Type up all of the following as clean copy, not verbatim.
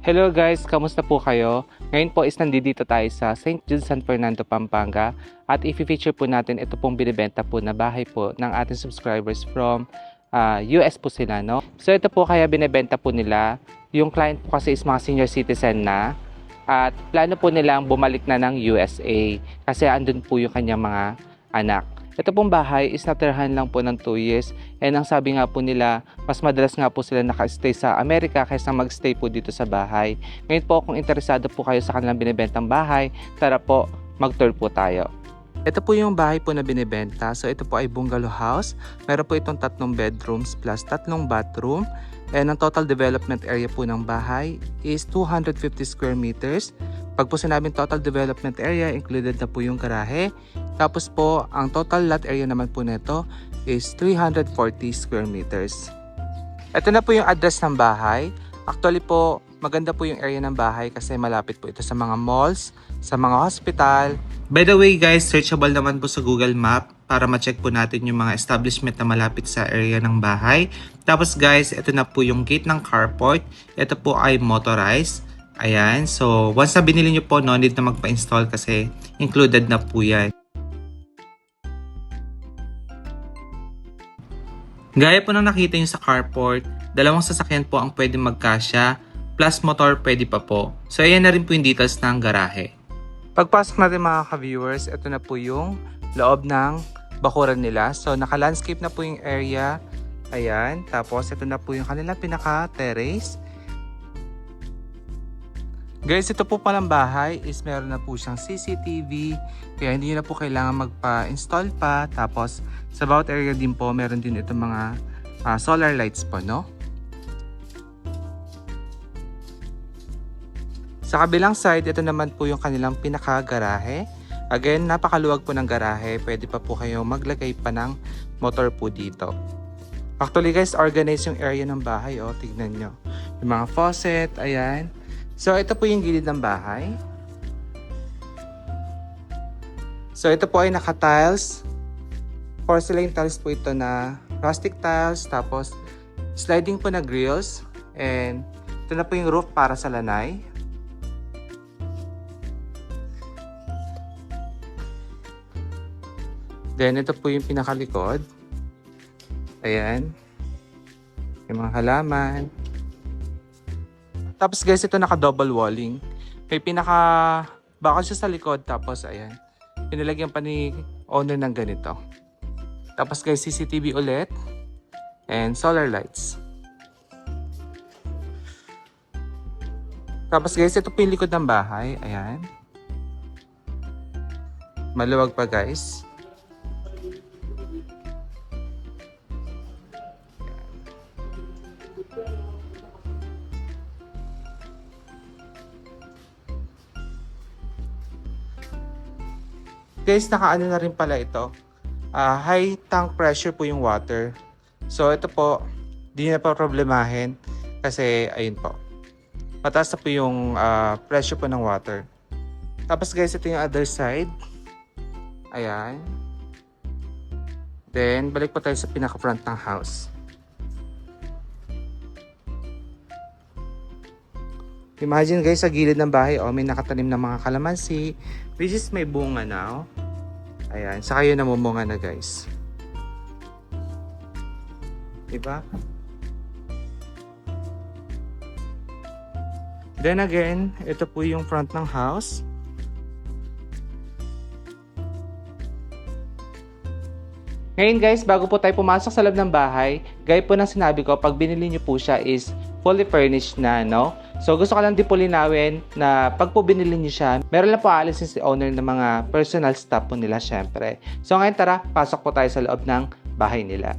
Hello guys, kamusta po kayo? Ngayon po is nandito tayo sa St. Jude, San Fernando, Pampanga at i-feature po natin ito pong binibenta po na bahay po ng ating subscribers from US po sila, no? So ito po kaya binibenta po nila. Yung client po kasi is mga senior citizen na at plano po nilang bumalik na ng USA kasi andun po yung kanyang mga anak. Ito pong bahay is natirahan lang po ng 2 years and ang sabi nga po nila, mas madalas nga po sila naka-stay sa Amerika kaysa mag-stay po dito sa bahay. Ngayon po kung interesado po kayo sa kanilang binibentang bahay, tara po, mag-tour po tayo. Ito po yung bahay po na binibenta. So ito po ay bungalow house. Meron po itong 3 bedrooms plus 3 bathroom. And ang total development area po ng bahay is 250 square meters. Pag po sinabing total development area, included na po yung garahe. Tapos po, ang total lot area naman po nito is 340 square meters. Ito na po yung address ng bahay. Actually po, maganda po yung area ng bahay kasi malapit po ito sa mga malls, sa mga hospital. By the way guys, searchable naman po sa Google Map para ma-check po natin yung mga establishment na malapit sa area ng bahay. Tapos guys, ito na po yung gate ng carport. Ito po ay motorized. Ayan, so once na binili nyo po, no need na magpa-install kasi included na po yan. Gaya po ng nakita nyo sa carport, 2 sasakyan po ang pwede magkasya, plus motor pwede pa po. So ayan na rin po yung details ng garahe. Pagpasok natin mga ka-viewers, ito na po yung loob ng bakuran nila. So naka-landscape na po yung area. Ayan, tapos ito na po yung kanilang pinaka-terrace. Guys, ito po palang bahay is meron na po siyang CCTV. Kaya hindi nyo na po kailangan magpa-install pa. Tapos sa bawat area din po, meron din itong mga solar lights po, no? Sa kabilang side, ito naman po yung kanilang pinaka-garahe. Again, napakaluwag po ng garahe. Pwede pa po kayo maglagay pa ng motor po dito. Actually guys, organize yung area ng bahay. Oh, tignan nyo. Yung mga faucet, ayan. So, ito po yung gilid ng bahay. So, ito po ay naka-tiles. Porcelain tiles po ito na rustic tiles. Tapos, sliding po na grills. And, ito na po yung roof para sa lanay. Then, ito po yung pinakalikod. Ayan. Yung mga halaman. Tapos guys, ito naka-double walling. May bakal siya sa likod. Tapos ayan, pinilagyan pa ni owner ng ganito. Tapos guys, CCTV ulit. And solar lights. Tapos guys, ito po yung likod ng bahay. Ayan. Maluwag pa guys. Guys, nakaano na rin pala ito. High tank pressure po yung water. So, ito po, di na pa problemahin. Kasi, ayun po. Mataas na po yung pressure po ng water. Tapos guys, ito yung other side. Ayan. Then, balik po tayo sa pinaka-front ng house. Imagine guys, sa gilid ng bahay, may nakatanim na mga kalamansi. Which is may bunga now. Ayan, saka yun namumunga na guys. Diba? Then again, ito po yung front ng house. Ngayon guys, bago po tayo pumasok sa loob ng bahay, gaya po ng sinabi ko, pag binili nyo po siya is fully furnished na, no? So gusto ko lang din po linawin na pag po binili nyo siya, meron lang po aalisin si owner ng mga personal stuff po nila syempre. So ngayon tara, pasok po tayo sa loob ng bahay nila.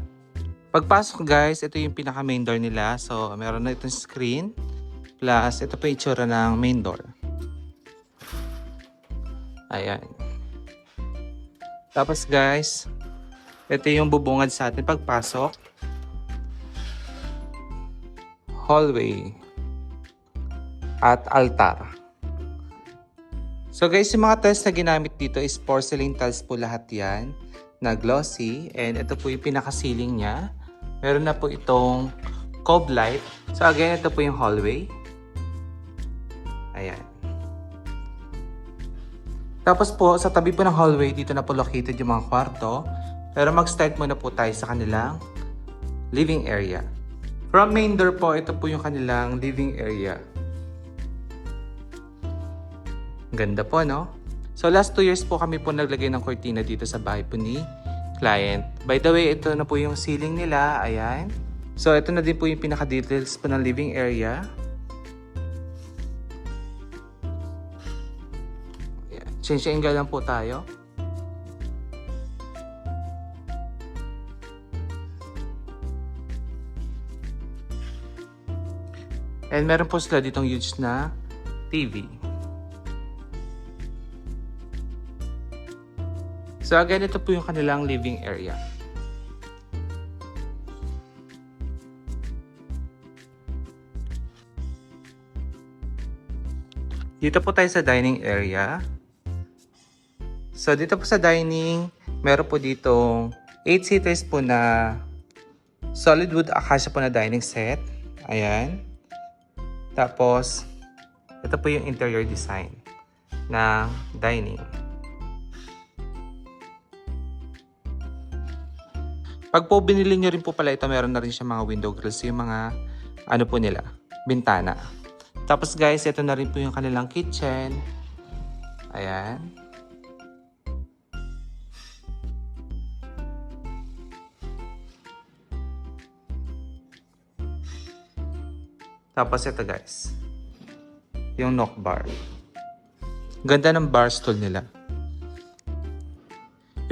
Pagpasok guys, ito yung pinaka main door nila. So meron na itong screen, plus ito po yung itsura ng main door. Ayan. Tapos guys, ito yung bubungad sa atin pagpasok. Hallway at altar. So So guys, yung mga tiles na ginamit dito is porcelain tiles po lahat yan na glossy. And ito po yung pinaka-ceiling niya. Meron na po itong cove light. So again, ito po yung hallway. Ayan. Tapos po, sa tabi po ng hallway, dito na po located yung mga kwarto. Pero mag-start muna po tayo sa kanilang living area. From main door po, ito po yung kanilang living area. Ganda po, no? So last 2 years po kami po naglagay ng cortina dito sa bahay po ni client. By the way, ito na po yung ceiling nila. Ayan. So ito na din po yung pinaka-details po ng living area. Ayan. Change angle lang po tayo. And meron po sila ditong huge na TV. So again, ito po yung kanilang living area. Dito po tayo sa dining area. So dito po sa dining, meron po ditong 8 seaters po na solid wood acacia po na dining set. Ayan. Tapos, ito po yung interior design ng dining. Pag po binili nyo rin po pala ito, meron na rin siya mga window grills, yung mga ano po nila, bintana. Tapos guys, ito na rin po yung kanilang kitchen. Ayan. Tapos ito guys, yung knock bar. Ganda ng bar stool nila.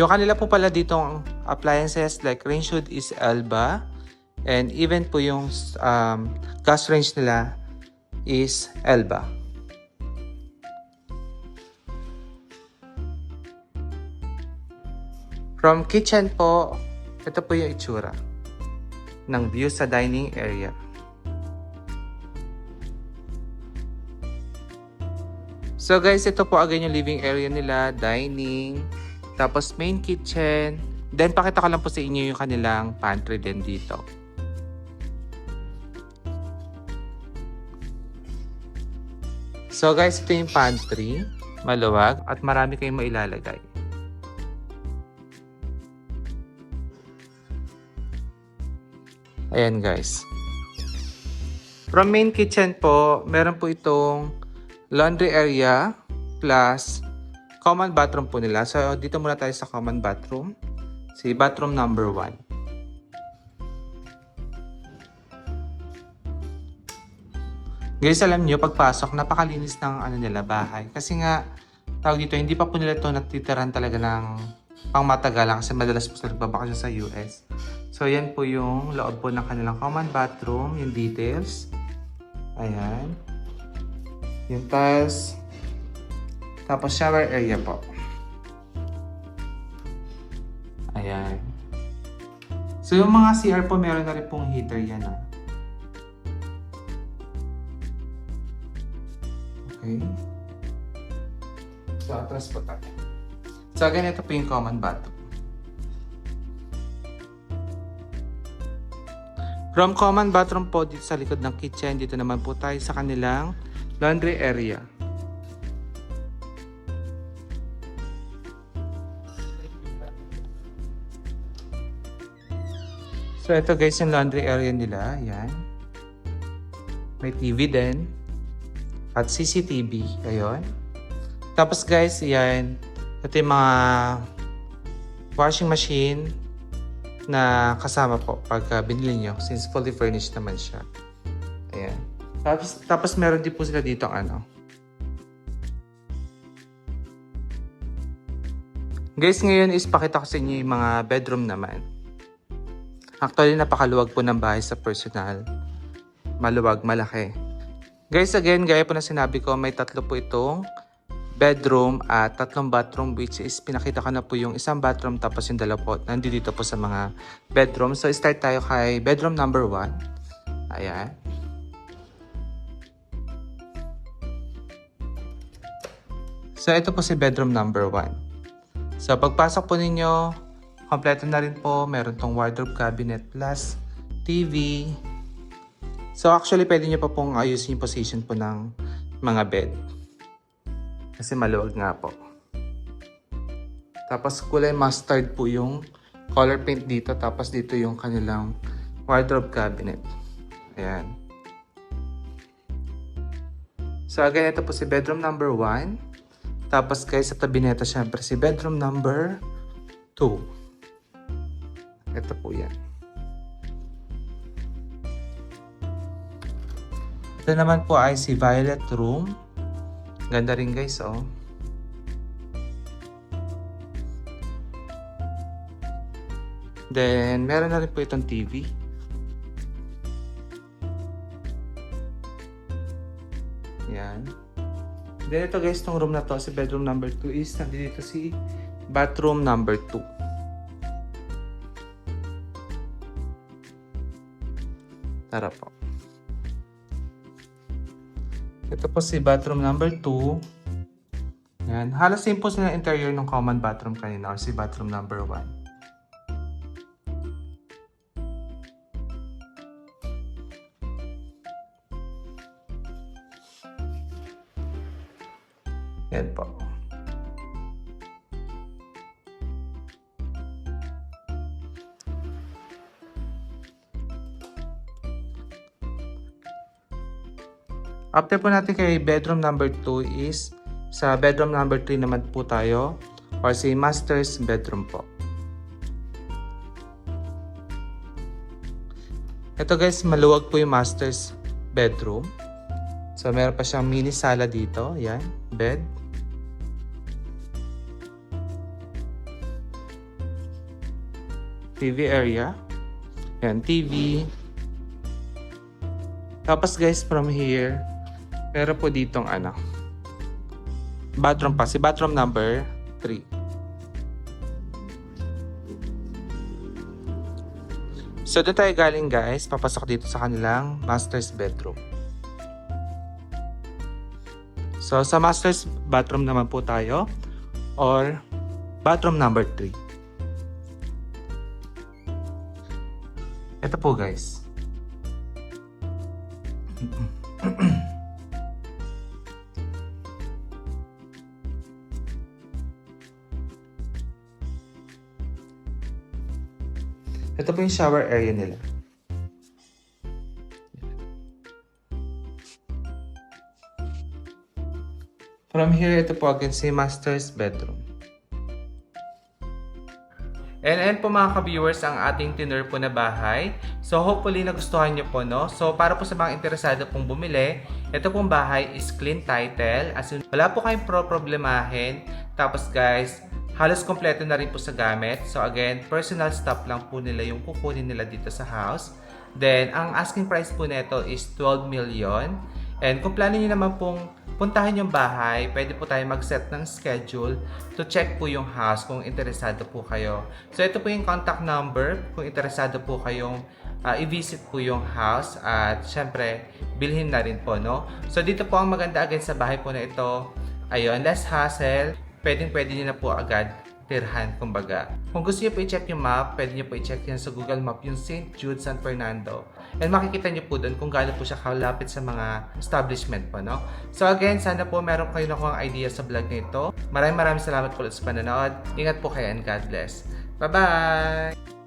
Yung kanila po pala ditong appliances like range hood is Elba. And even po yung gas range nila is Elba. From kitchen po, ito po yung itsura ng view sa dining area. So guys, ito po again yung living area nila, dining, tapos main kitchen. Then pakita ko lang po sa inyo yung kanilang pantry din dito. So guys, ito yung pantry, maluwag at marami kayong mailalagay. Ayan guys. From main kitchen po, meron po itong laundry area plus common bathroom po nila. So, dito muna tayo sa common bathroom. Si bathroom number 1. Guys, alam nyo, pagpasok, napakalinis ng ano nila, bahay. Kasi nga, tawag dito, hindi pa po nila ito natitiran talaga ng pangmatagalan kasi madalas po sila nagbabakasyon sa US. So, yan po yung loob po ng kanilang common bathroom, yung details. Ayan. Yung tiles. Tapos shower area po. Ayan. So yung mga CR po meron na rin pong heater yan. Okay. So atras po tayo. So again, ito po yung common bathroom. From common bathroom po dito sa likod ng kitchen, dito naman po tayo sa kanilang laundry area. So ito guys yung laundry area nila. Ayan. May TV din. At CCTV. Ayun. Tapos guys, ayan. Ito yung mga washing machine na kasama po pagka binili nyo since fully furnished naman siya. Ayan. Tapos meron din po sila dito ano. Guys, ngayon is pakita ko sa inyo yung mga bedroom naman. Actually, napakaluwag po ng bahay sa personal. Maluwag, malaki. Guys, again, gaya po na sinabi ko, may 3 po itong bedroom at 3 bathroom, which is pinakita ko na po yung isang bathroom tapos yung 2 po nandito po sa mga bedroom. So, start tayo kay bedroom number 1. Ayan. So, ito po si bedroom number 1. So, pagpasok po ninyo, kompleto na rin po. Meron tong wardrobe cabinet plus TV. So, actually, pwede nyo pa pong ayusin yung position po ng mga bed. Kasi maluwag nga po. Tapos, kulay mustard po yung color paint dito. Tapos, dito yung kanilang wardrobe cabinet. Ayan. So, again, ito po si bedroom number 1. Tapos, guys, sa tabi nito, syempre, si bedroom number 2. Ito po yan. Ito naman po ay si violet room. Ganda rin, guys, oh. Then, meron na rin po itong TV. Yan. Then, ito guys, itong room na to, si bedroom number 2 is, nandito si bathroom number 2. Tara po. Ito po si bathroom number 2. Yan. Halos same po sila interior ng common bathroom kanina or si bathroom number 1. Yan po. After po natin kay bedroom number 2 is sa bedroom number 3 naman po tayo or si master's bedroom po. Ito guys, maluwag po yung master's bedroom. So meron pa siyang mini sala dito. Yan, bed. TV area. Yan, TV. Tapos guys, from here, meron po ditong bathroom pa. Si bathroom number 3. So, doon tayo galing guys. Papasok dito sa kanilang master's bedroom. So, sa master's bathroom naman po tayo. Or, bathroom number 3. Ito po guys. Ito po yung shower area nila. From here, ito po again si master's bedroom. And po mga ka-viewers ang ating tinur po na bahay. So hopefully nagustuhan nyo po, no? So para po sa mga interesado pong bumili, ito pong bahay is clean title. As in, wala po kayong problemahin. Tapos guys, halos kompleto na rin po sa gamit. So again, personal stuff lang po nila yung kukunin nila dito sa house. Then, ang asking price po nito is 12 million. And kung plano nyo naman pong puntahan yung bahay, pwede po tayo mag-set ng schedule to check po yung house kung interesado po kayo. So, ito po yung contact number kung interesado po kayong i-visit po yung house at syempre, bilhin na rin po, no? So, dito po ang maganda agad sa bahay po na ito. Ayun, less hassle. Pwede nyo na po agad tirhan, kumbaga. Kung gusto nyo po i-check yung map, pwede nyo po i-check yan sa Google Map, yung St. Jude, San Fernando. And makikita nyo po doon kung gaano po siya kalapit sa mga establishment po, no? So again, sana po meron kayo nakuha idea sa vlog na ito. Maraming salamat po ulit sa panonood. Ingat po kayo and God bless. Bye-bye!